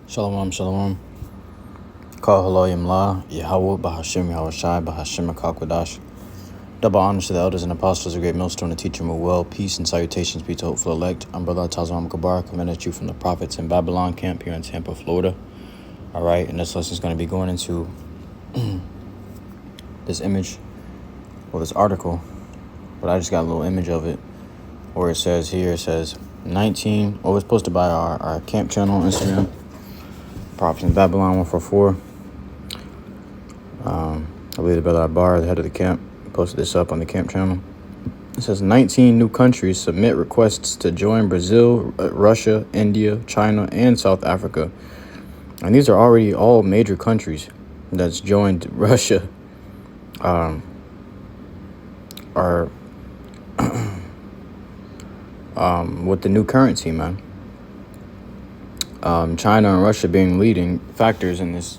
Shalom, shalom. Call HALALYAM La, YAHAWAH, BAHASHAM, YAHAWASHI, BAHASHAM, QADASH. Double honors to the elders and apostles of great millstone to teach them well. Peace and salutations be to hopeful elect. I'm Brother Tazam Gabar, coming at you from the prophets in Babylon camp here in Tampa, Florida. All right, and this lesson is going to be going into this image, well, this article, but I just got a little image of it where it says 19, it's posted by our camp channel on Instagram, Prophets in Babylon 144. I believe the Brother Abar, the head of the camp, posted this up on the camp channel. It says 19 new countries submit requests to join Brazil, Russia, India, China, and South Africa. And these are already all major countries that's joined Russia. Are with the new currency, man. China and Russia being leading factors in this.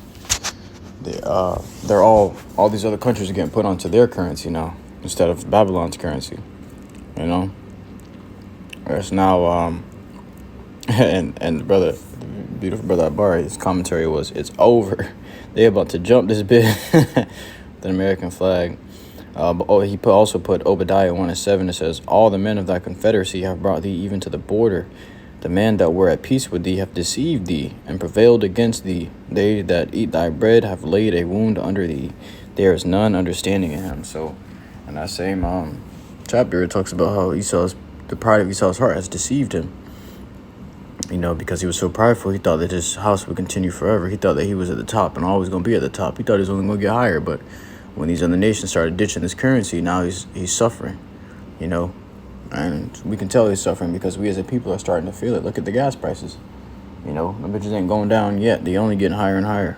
They're all these other countries are getting put onto their currency now instead of Babylon's currency. You know, there's now and brother, beautiful Brother Abar, his commentary was, it's over. They about to jump this bit, the American flag. He also put Obadiah 1:7. It says, all the men of thy confederacy have brought thee even to the border. The men that were at peace with thee have deceived thee and prevailed against thee. They that eat thy bread have laid a wound under thee. There is none understanding in him. So in that same chapter, it talks about how the pride of Esau's heart has deceived him. You know, because he was so prideful, he thought that his house would continue forever. He thought that he was at the top and always going to be at the top. He thought he was only going to get higher. But when these other nations started ditching this currency, now he's suffering, you know. And we can tell he's suffering because we as a people are starting to feel it. Look at the gas prices. You know, the bitches ain't going down yet. They only getting higher and higher.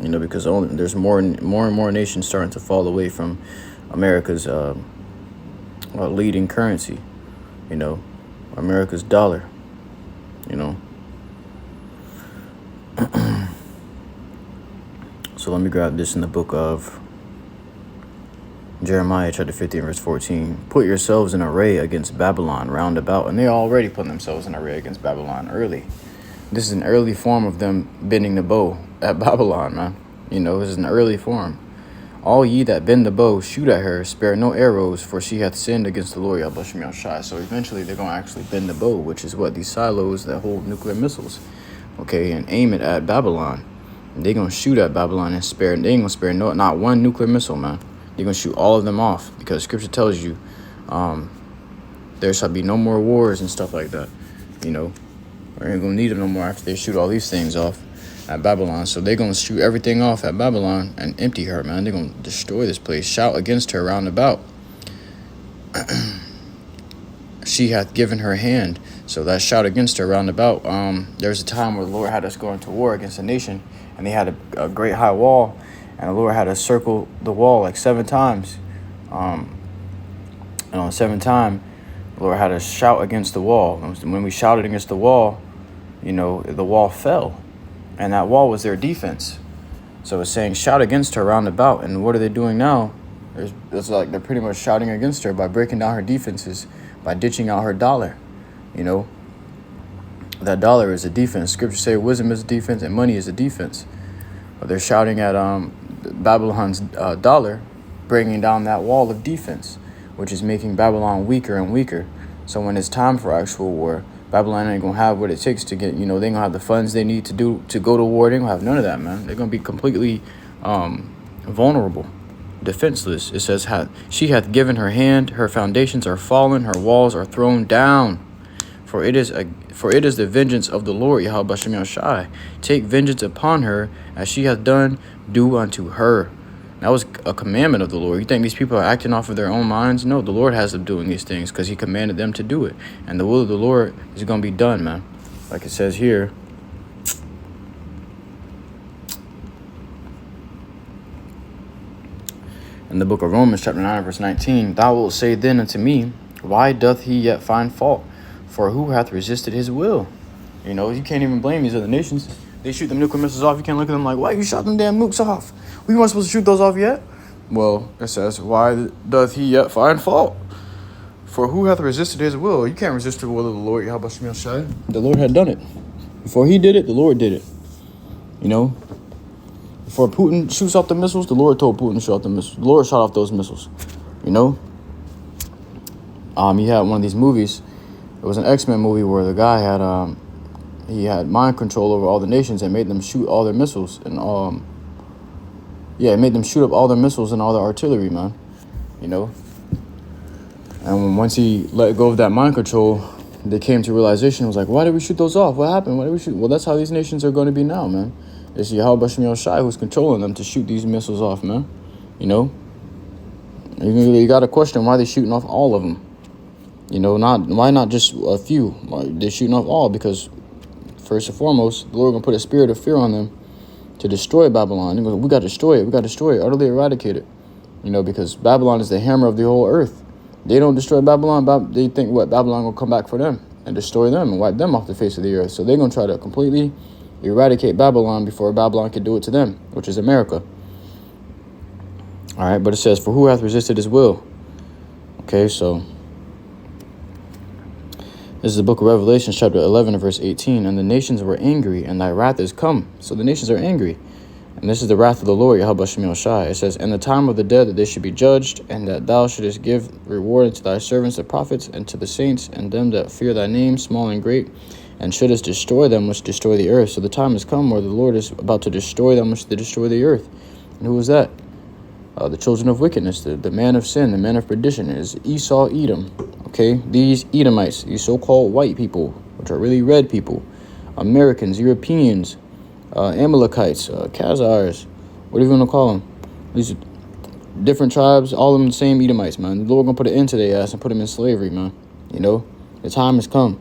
You know, because there's more and more nations starting to fall away from America's leading currency. You know, America's dollar. You know. So let me grab this in the book of Jeremiah chapter 50 verse 14. Put yourselves in array against Babylon round about. And they're already putting themselves in array against Babylon early. This is an early form of them bending the bow at Babylon, man. You know, this is an early form. All ye that bend the bow, shoot at her, spare no arrows, for she hath sinned against the Lord YAHAWASHI. So eventually they're going to actually bend the bow, which is what these silos that hold nuclear missiles, okay, and aim it at Babylon. And they're going to shoot at Babylon and they ain't going to spare not one nuclear missile, man. You're going to shoot all of them off because scripture tells you there shall be no more wars and stuff like that. You know, we ain't going to need them no more after they shoot all these things off at Babylon. So they're going to shoot everything off at Babylon and empty her, man. They're going to destroy this place. Shout against her round about. She hath given her hand. So that shout against her round about. There's a time where the Lord had us go into war against a nation and they had a great high wall. And the Lord had to circle the wall like 7 times. And on the 7th time, the Lord had to shout against the wall. And when we shouted against the wall, you know, the wall fell. And that wall was their defense. So it's saying, shout against her round about. And what are they doing now? It's like they're pretty much shouting against her by breaking down her defenses, by ditching out her dollar. You know, that dollar is a defense. Scripture say wisdom is a defense and money is a defense. But they're shouting at Babylon's dollar, bringing down that wall of defense, which is making Babylon weaker and weaker. So when it's time for actual war, Babylon ain't gonna have what it takes to get, you know, they ain't gonna have the funds they need to go to war. They ain't gonna have none of that, man. They're gonna be completely vulnerable, defenseless. It says, she hath given her hand, her foundations are fallen, her walls are thrown down. For it is the vengeance of the Lord YAHAWASHI. Take vengeance upon her, as she hath done, do unto her. That was a commandment of the Lord. You think these people are acting off of their own minds? No, the Lord has them doing these things because he commanded them to do it. And the will of the Lord is going to be done, man. Like it says here. In the book of Romans chapter 9 verse 19. Thou wilt say then unto me, why doth he yet find fault? For who hath resisted his will? You know, you can't even blame these other nations. They shoot them nuclear missiles off. You can't look at them like, why you shot them damn nukes off? We weren't supposed to shoot those off yet. Well, it says, why doth he yet find fault? For who hath resisted his will? You can't resist the will of the Lord YAHAWASHI. The Lord had done it. Before he did it, the Lord did it. You know, before Putin shoots off the missiles, the Lord told Putin to shoot off the missiles. The Lord shot off those missiles. You know, he had one of these movies. It was an X-Men movie where the guy had he had mind control over all the nations and made them shoot all their missiles and it made them shoot up all their missiles and all their artillery, man. You know, and once he let go of that mind control, they came to realization. It was like, why did we shoot those off? What happened? Why did we shoot? Well, that's how these nations are going to be now, man. It's YAHAWASHI who's controlling them to shoot these missiles off, man. You know, you got to question why they're shooting off all of them. You know, why not just a few? Why they're shooting off all? Because first and foremost, the Lord gonna put a spirit of fear on them to destroy Babylon. He goes, we got to destroy it. We got to destroy it, utterly eradicate it. You know, because Babylon is the hammer of the whole earth. They don't destroy Babylon. They think what? Babylon will come back for them and destroy them and wipe them off the face of the earth. So they're gonna try to completely eradicate Babylon before Babylon can do it to them, which is America. All right, but it says, for who hath resisted his will? Okay, so this is the book of Revelation, chapter 11, verse 18. And the nations were angry, and thy wrath is come. So the nations are angry. And this is the wrath of the Lord, YAHAWASHI. It says, and the time of the dead that they should be judged, and that thou shouldest give reward unto thy servants the prophets, and to the saints, and them that fear thy name, small and great, and shouldest destroy them which destroy the earth. So the time has come where the Lord is about to destroy them which destroy the earth. And who is that? The children of wickedness, the man of sin, the man of perdition is Esau, Edom. Okay, these Edomites, these so-called white people, which are really red people, Americans, Europeans, Amalekites, Khazars, what do you want to call them? These different tribes, all of them the same Edomites, man. The Lord gonna put an end to their ass and put them in slavery, man. You know, the time has come.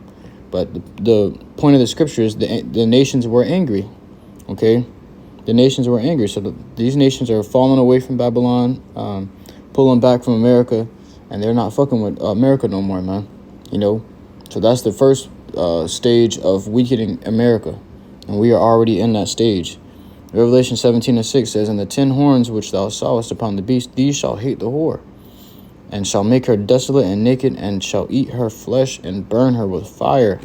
But the point of the scripture is the nations were angry. Okay, the nations were angry. So these nations are falling away from Babylon, pulling back from America, and they're not fucking with America no more, man. You know, so that's the first stage of weakening America, and we are already in that stage. Revelation 17:6 says, and the 10 horns which thou sawest upon the beast, these shall hate the whore, and shall make her desolate and naked, and shall eat her flesh and burn her with fire.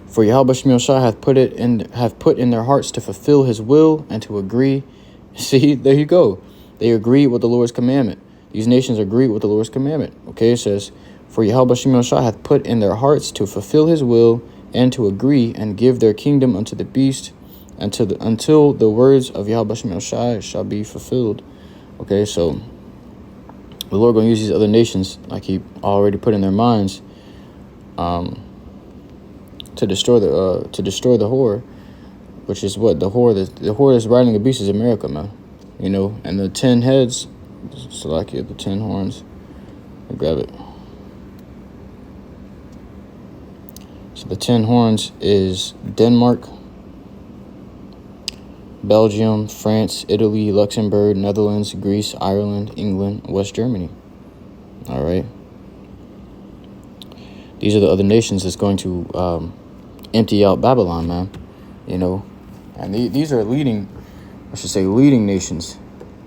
For YAHAWASHI hath put in their hearts to fulfill his will and to agree. See, there you go. They agree with the Lord's commandment. These nations agree with the Lord's commandment. Okay, it says, for YAHAWASHI hath put in their hearts to fulfill his will and to agree and give their kingdom unto the beast until the words of YAHAWASHI shall be fulfilled. Okay, so the Lord gonna use these other nations, like he already put in their minds, to destroy the whore, which is what the whore that's riding the beast is America, man. You know, and the 10 heads, select it, the 10 horns. Grab it. So the 10 horns is Denmark, Belgium, France, Italy, Luxembourg, Netherlands, Greece, Ireland, England, West Germany. All right. These are the other nations that's going to empty out Babylon, man. You know, and these are leading nations.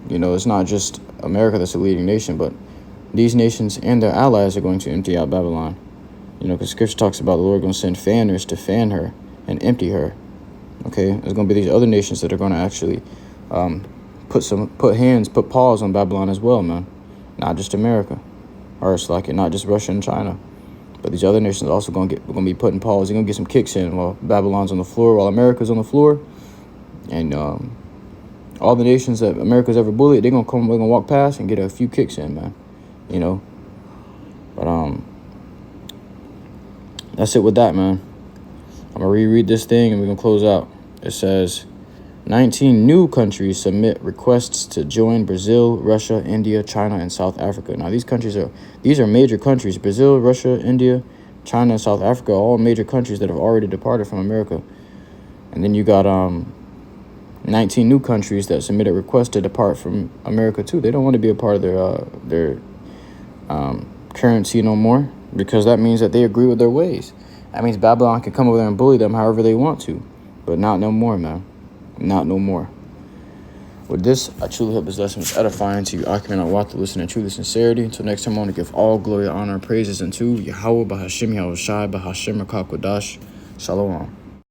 You know, it's not just America that's a leading nation, but these nations and their allies are going to empty out Babylon. You know, because Scripture talks about the Lord going to send fanners to fan her and empty her. Okay, there's going to be these other nations that are going to actually put paws on Babylon as well, man. Not just America, or it's like not just Russia and China, but these other nations are also going to be putting paws. They're going to get some kicks in while Babylon's on the floor, while America's on the floor, and all the nations that America's ever bullied, they're going to walk past and get a few kicks in, man. You know, but that's it with that, man. I'm going to reread this thing and we're going to close out. It says, 19 new countries submit requests to join Brazil, Russia, India, China, and South Africa. Now, these are major countries. Brazil, Russia, India, China, and South Africa, all major countries that have already departed from America. And then you got 19 new countries that submitted requests to depart from America, too. They don't want to be a part of their currency no more, because that means that they agree with their ways. That means Babylon can come over there and bully them however they want to. But not no more, man. Not no more. With this, I truly hope this lesson was edifying to you. I cannot want to listen in truth and sincerity. Until next time, I want to give all glory, honor, and praises unto Yahawah, BAHASHAM, YAHAWASHI, BAHASHAM, QADASH. Shalom.